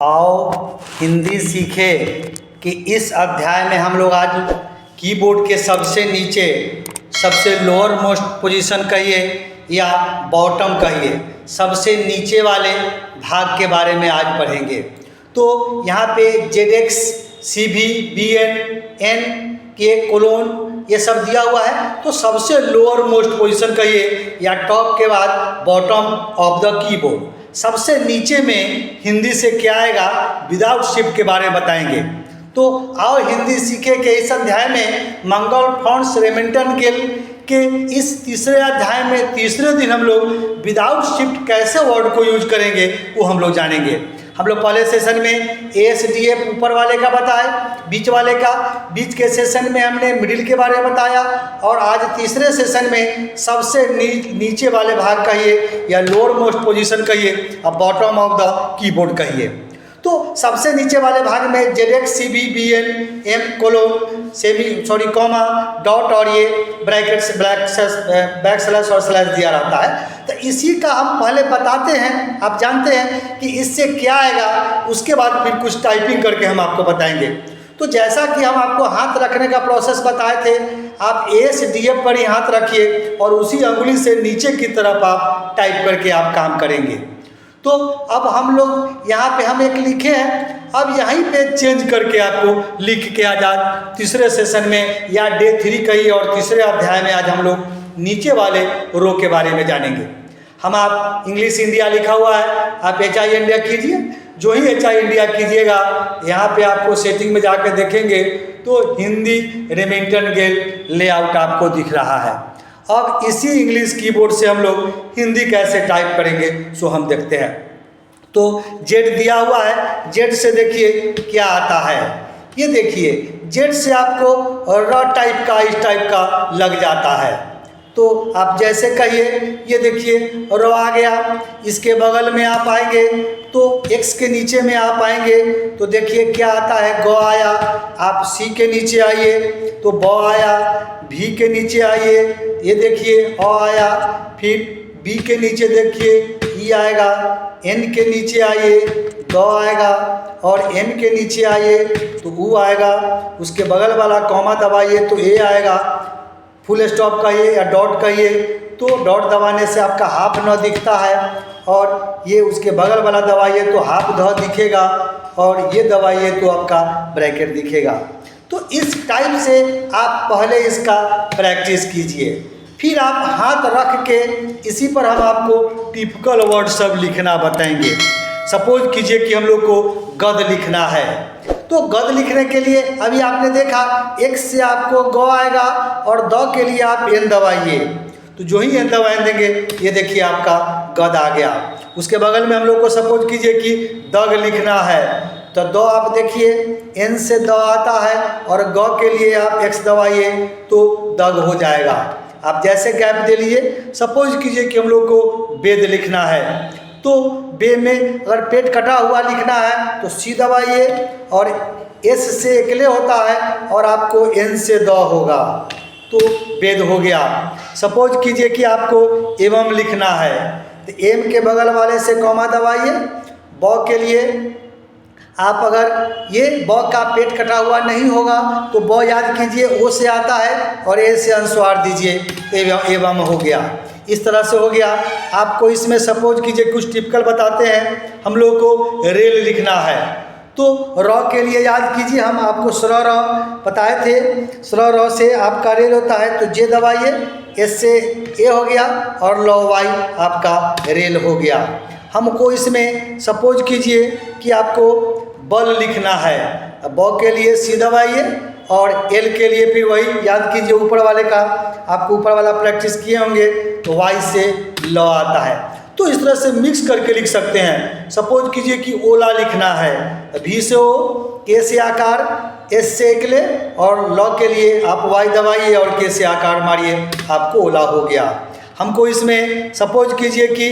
आओ हिंदी सीखे कि इस अध्याय में हम लोग आज कीबोर्ड के सबसे नीचे सबसे लोअर मोस्ट पोजीशन कहिए या बॉटम कहिए सबसे नीचे वाले भाग के बारे में आज पढ़ेंगे। तो यहाँ पे ZX CV BN N के कोलोन ये सब दिया हुआ है, तो सबसे लोअर मोस्ट पोजीशन कहिए या टॉप के बाद बॉटम ऑफ द कीबोर्ड सबसे नीचे में हिंदी से क्या आएगा विदाउट शिफ्ट के बारे में बताएंगे। तो आओ हिंदी सीखे के इस अध्याय में मंगल फॉन्ट्स रेमिंगटन गिल के इस तीसरे अध्याय में तीसरे दिन हम लोग विदाउट शिफ्ट कैसे वर्ड को यूज करेंगे वो हम लोग जानेंगे। हम लोग पहले सेशन में ASDF ऊपर वाले का बताए, बीच वाले का, बीच के सेशन में हमने मिडिल के बारे में बताया और आज तीसरे सेशन में सबसे नीचे वाले भाग कहिए या लोअर मोस्ट पोजीशन कहिए और बॉटम ऑफ द कीबोर्ड कहिए। तो सबसे नीचे वाले भाग में ZX CV BN M colon comma dot और ये ब्रैकेट्स बैक स्लैश और स्लैश दिया रहता है। तो इसी का हम पहले बताते हैं, आप जानते हैं कि इससे क्या आएगा, उसके बाद फिर कुछ टाइपिंग करके हम आपको बताएंगे। तो जैसा कि हम आपको हाथ रखने का प्रोसेस बताए थे, आप ASDF पर ही हाथ रखिए और उसी अंगुली से नीचे की तरफ आप टाइप करके आप काम करेंगे। तो अब हम लोग यहाँ पे हम एक लिखे हैं, अब यहीं पे चेंज करके आपको लिख के आज तीसरे सेशन में या डे 3 कहिए और तीसरे अध्याय में आज हम लोग नीचे वाले रो के बारे में जानेंगे। हम आप इंग्लिश इंडिया लिखा हुआ है, आप HI इंडिया कीजिए। जो ही HI इंडिया कीजिएगा यहाँ पे आपको सेटिंग में जाकर देखेंगे तो हिंदी रेमिंगटन गिल लेआउट आपको दिख रहा है। अब इसी इंग्लिश कीबोर्ड से हम लोग हिंदी कैसे टाइप करेंगे सो हम देखते हैं। तो Z दिया हुआ है, Z से देखिए क्या आता है। ये देखिए Z से आपको र टाइप का इस टाइप का लग जाता है। तो आप जैसे कहिए, ये देखिए र आ गया। इसके बगल में आप आएंगे तो X के नीचे में आप आएंगे तो देखिए क्या आता है, ग आया। आप C के नीचे आइए तो ब आया, V के नीचे आइए, ये देखिए अ आया। फिर B के नीचे देखिए ई आएगा, N के नीचे आइए द आएगा और M के नीचे आइए तो ऊ आएगा। उसके बगल वाला कॉमा दबाइए तो ए आएगा। फुल स्टॉप कहिए या डॉट कहिए तो डॉट दबाने से आपका हाफ न दिखता है और ये उसके बगल वाला दबाइए तो हाफ ध दिखेगा और ये दबाइए तो आपका ब्रैकेट दिखेगा। तो इस टाइप से आप पहले इसका प्रैक्टिस कीजिए, फिर आप हाथ रख के इसी पर हम आपको टिपिकल वर्ड सब लिखना बताएंगे। सपोज कीजिए कि हम लोग को गद लिखना है, तो गद लिखने के लिए अभी आपने देखा X से आपको ग आएगा और द के लिए आप N दबाइए, तो जो ही N दबाएं देंगे ये देखिए आपका गद आ गया। उसके बगल में हम लोग को सपोज कीजिए कि दग लिखना है, तो द आप देखिए N से द आता है और ग के लिए आप X दबाइए तो दग हो जाएगा। आप जैसे गैप दे लिए, सपोज कीजिए कि हम लोग को वेद लिखना है, तो बे में अगर पेट कटा हुआ लिखना है तो C दबाइए और S से अकेले होता है और आपको N से द होगा तो वेद हो गया। सपोज कीजिए कि आपको एवं लिखना है, तो एम के बगल वाले से कॉमा दबाइए। ब के लिए आप अगर ये ब का पेट कटा हुआ नहीं होगा तो ब याद कीजिए ओ से आता है और ए से अनुस्वार दीजिए, एवं हो गया। इस तरह से हो गया। आपको इसमें सपोज कीजिए कुछ टिपिकल बताते हैं, हम लोग को रेल लिखना है तो र के लिए याद कीजिए, हम आपको स्र र बताए थे। स्र र से आपका रेल होता है तो जे दबाइए, एस से ए हो गया और ल वाई आपका रेल हो गया। हमको इसमें सपोज कीजिए कि आपको बल लिखना है, ब के लिए सी दबाइए और एल के लिए फिर वही याद कीजिए ऊपर वाले का, आपको ऊपर वाला प्रैक्टिस किए होंगे तो वाई से ल आता है। तो इस तरह से मिक्स करके लिख सकते हैं। सपोज कीजिए कि ओला लिखना है, भी से ओ, के से आकार, एस से अकेले और ल के लिए आप वाई दबाइए और के से आकार मारिए, आपको ओला हो गया। हमको इसमें सपोज कीजिए कि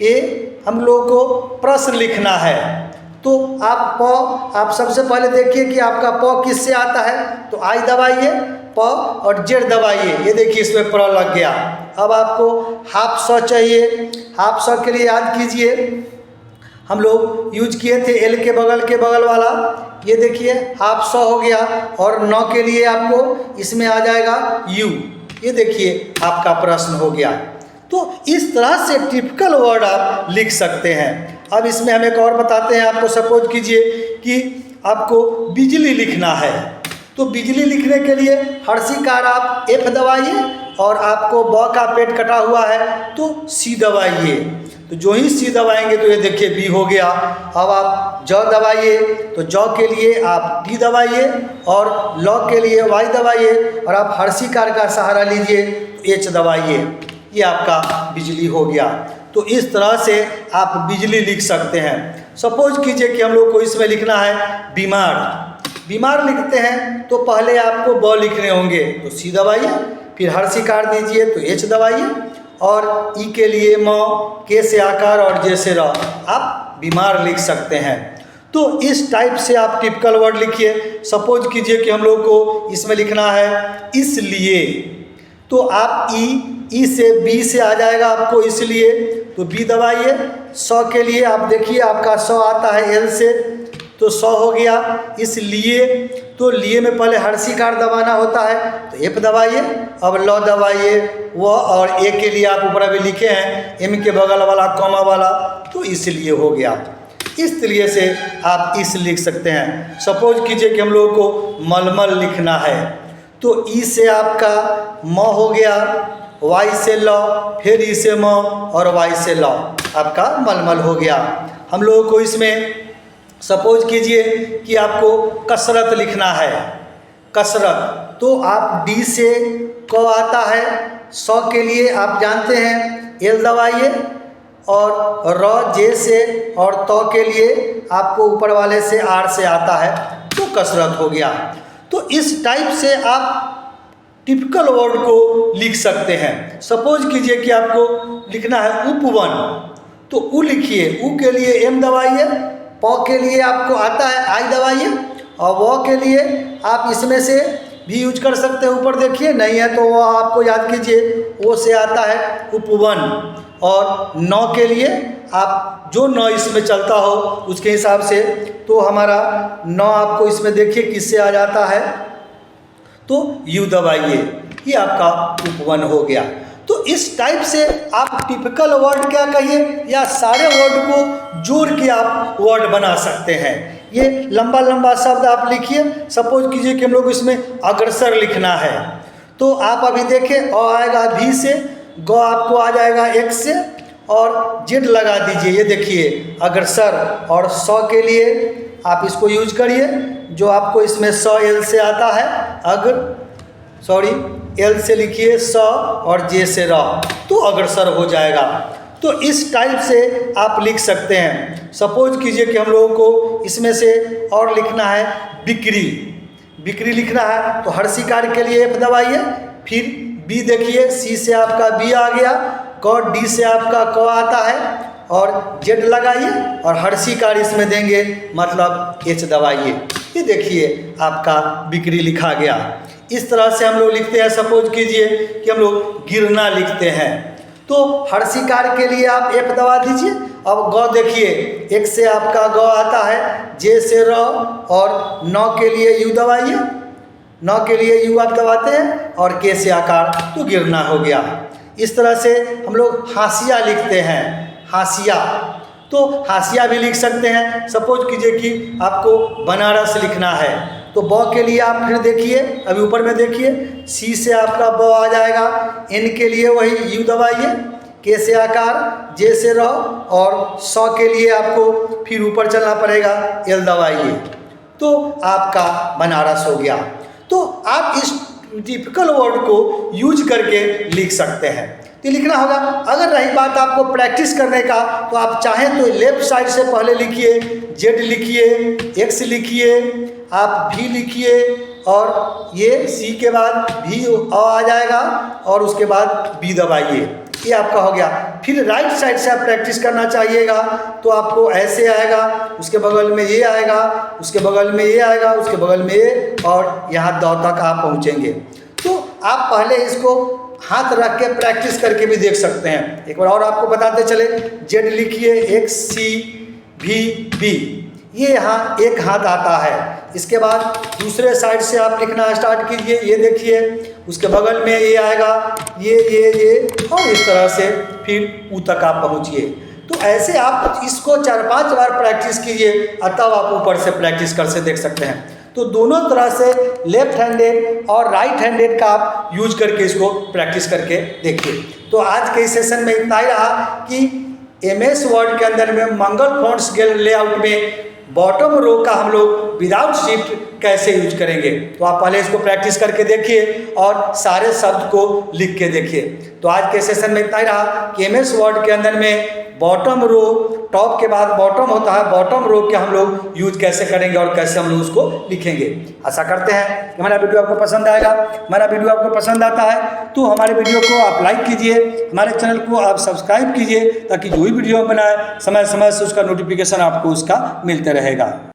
ये हम लोग को प्रश्न लिखना है, तो आप सबसे पहले देखिए कि आपका प किससे आता है, तो आई दबाइए, प और जेड दबाइए, ये देखिए इसमें प्र लग गया। अब आपको हाफ स चाहिए, हाफ स के लिए याद कीजिए हम लोग यूज किए थे एल के बगल वाला, ये देखिए हाफ 100 हो गया, और 9 के लिए आपको इसमें आ जाएगा यू, ये देखिए आपका प्रश्न हो गया। तो इस तरह से टिपिकल वर्ड आप लिख सकते हैं। अब इसमें हम एक और बताते हैं आपको। सपोज कीजिए कि आपको बिजली लिखना है, तो बिजली लिखने के लिए हर्षिकार आप F दबाइए, और आपको ब का पेट कटा हुआ है तो C दबाइए। तो जो ही C दबाएंगे तो ये देखिए B हो गया। अब आप ज दबाइए, तो ज के लिए आप D दबाइए, और ल के लिए Y दबाइए, और आप हर्षिकार का सहारा लीजिए तो H दबाइए, ये आपका बिजली हो गया। तो इस तरह से आप बिजली लिख सकते हैं। सपोज कीजिए कि हम लोग को इसमें लिखना है बीमार, बीमार लिखते हैं तो पहले आपको ब लिखने होंगे, तो C दबाइए, फिर हर्षिकार दीजिए तो H दबाइए, और ई के लिए म, के से आकार और जे से र, आप बीमार लिख सकते हैं। तो इस टाइप से आप टिपिकल वर्ड लिखिए। सपोज कीजिए कि हम लोग को इसमें लिखना है इसलिए, तो आप ई से बी से आ जाएगा आपको इसलिए, तो बी दबाइए। 100 के लिए आप देखिए आपका 100 आता है एल से, तो 100 हो गया। इसलिए तो लिए में पहले हर्षिकार दबाना होता है, तो एफ दबाइए, अब ल दबाइए वह, और ए के लिए आप ऊपर अभी लिखे हैं एम के बगल वाला कॉमा वाला, तो इसलिए हो गया। इस तरीके से आप इस लिख सकते हैं। सपोज कीजिए कि हम लोगों को मलमल लिखना है, तो ई से आपका म हो गया, वाई से ल, फिर ई से म, और वाई से ल, आपका मलमल हो गया। हम लोगों को इसमें सपोज कीजिए कि आपको कसरत लिखना है, कसरत, तो आप डी से क आता है, 100 के लिए आप जानते हैं एल दबाइए, और र जे से और तो के लिए आपको ऊपर वाले से आर से आता है, तो कसरत हो गया। तो इस टाइप से आप टिपिकल वर्ड को लिख सकते हैं। सपोज कीजिए कि आपको लिखना है उपवन, तो उ लिखिए, उ के लिए एम दबाइए, प के लिए आपको आता है आई दबाइए, और व के लिए आप इसमें से भी यूज कर सकते हैं। ऊपर देखिए नहीं है तो वह आपको याद कीजिए, ओ से आता है उपवन, और 9 के लिए आप जो 9 इसमें चलता हो उसके हिसाब से, तो हमारा 9 आपको इसमें देखिए किससे आ जाता है, तो यू दबाइए, ये आपका उपवन हो गया। तो इस टाइप से आप टिपिकल वर्ड क्या कहिए या सारे वर्ड को जोड़ के आप वर्ड बना सकते हैं। ये लंबा लंबा शब्द आप लिखिए। सपोज कीजिए कि हम लोग इसमें अग्रसर लिखना है, तो आप अभी देखें अ आएगा भी से, ग आपको आ जाएगा एक्स से, और जेड लगा दीजिए, ये देखिए अग्रसर, और 100 के लिए आप इसको यूज करिए, जो आपको इसमें 100 एल से आता है, एल से लिखिए 100 और जे से र, तो अग्रसर हो जाएगा। तो इस टाइप से आप लिख सकते हैं। सपोज कीजिए कि हम लोगों को इसमें से और लिखना है बिक्री, बिक्री लिखना है, तो हर्षिकार के लिए एफ दबाइए, फिर बी देखिए, सी से आपका बी आ गया, क डी से आपका क आता है, और जेड लगाइए, और हर्षिकार इसमें देंगे मतलब एच दबाइए, ये देखिए आपका बिक्री लिखा गया। इस तरह से हम लोग लिखते हैं। सपोज कीजिए कि हम लोग गिरना लिखते हैं, तो हर्षिकार के लिए आप एफ दबा दीजिए। अब ग देखिए, एक से आपका ग आता है, जे से र, और 9 के लिए यू दबाइए, 9 के लिए यू आप दबाते हैं, और के से आकार, तो गिरना हो गया। इस तरह से हम लोग हाशिया लिखते हैं, हाशिया, तो हाशिया भी लिख सकते हैं। सपोज कीजिए कि आपको बनारस लिखना है, तो ब के लिए आप फिर देखिए, अभी ऊपर में देखिए, सी से आपका ब आ जाएगा, एन के लिए वही यू दबाइए, के से आकार, जे से र, और 100 के लिए आपको फिर ऊपर चलना पड़ेगा, एल दबाइए, तो आपका बनारस हो गया। तो आप इस टिपिकल वर्ड को यूज करके लिख सकते हैं। तो लिखना होगा। अगर रही बात आपको प्रैक्टिस करने का, तो आप चाहें तो लेफ्ट साइड से पहले लिखिए, जेड लिखिए, एक्स लिखिए, आप भी लिखिए, और ये सी के बाद भी आ जाएगा, और उसके बाद बी दबाइए, ये आपका हो गया। फिर राइट साइड से आप प्रैक्टिस करना चाहिएगा, तो आपको ऐसे आएगा, उसके बगल में ये आएगा, उसके बगल में ये आएगा, उसके बगल में ये, और यहाँ द तक आप पहुँचेंगे। तो आप पहले इसको हाथ रख के प्रैक्टिस करके भी देख सकते हैं। एक बार और आपको बताते चले, जेड लिखिए, एक्स सी, VB, ये यहाँ एक हाथ आता है। इसके बाद दूसरे साइड से आप लिखना स्टार्ट कीजिए। ये देखिए, उसके बगल में ये आएगा, ये और इस तरह से फिर ऊ तक आप पहुँचिए। तो ऐसे आप इसको 4-5 बार प्रैक्टिस कीजिए, तब आप ऊपर से प्रैक्टिस कर से देख सकते हैं। तो दोनों तरह से लेफ्ट हैंडेड और राइट हैंडेड का आप यूज करके इसको प्रैक्टिस करके देखिए। तो आज के इस सेशन में इतना ही रहा कि MS वर्ड के अंदर में मंगल फॉन्ट्स लेआउट में बॉटम रो का हम लोग विदाउट शिफ्ट कैसे यूज करेंगे। तो आप पहले इसको प्रैक्टिस करके देखिए और सारे शब्द को लिख के देखिए। तो आज के सेशन में इतना ही रहा कि MS वर्ड के अंदर में बॉटम रो, टॉप के बाद बॉटम होता है, बॉटम रो के हम लोग यूज कैसे करेंगे और कैसे हम लोग उसको लिखेंगे। आशा करते हैं कि हमारा वीडियो आपको पसंद आएगा। हमारा वीडियो आपको पसंद आता है तो हमारे वीडियो को आप लाइक कीजिए, हमारे चैनल को आप सब्सक्राइब कीजिए, ताकि जो भी वीडियो हम बनाए समय समय से उसका नोटिफिकेशन आपको उसका मिलते रहेगा।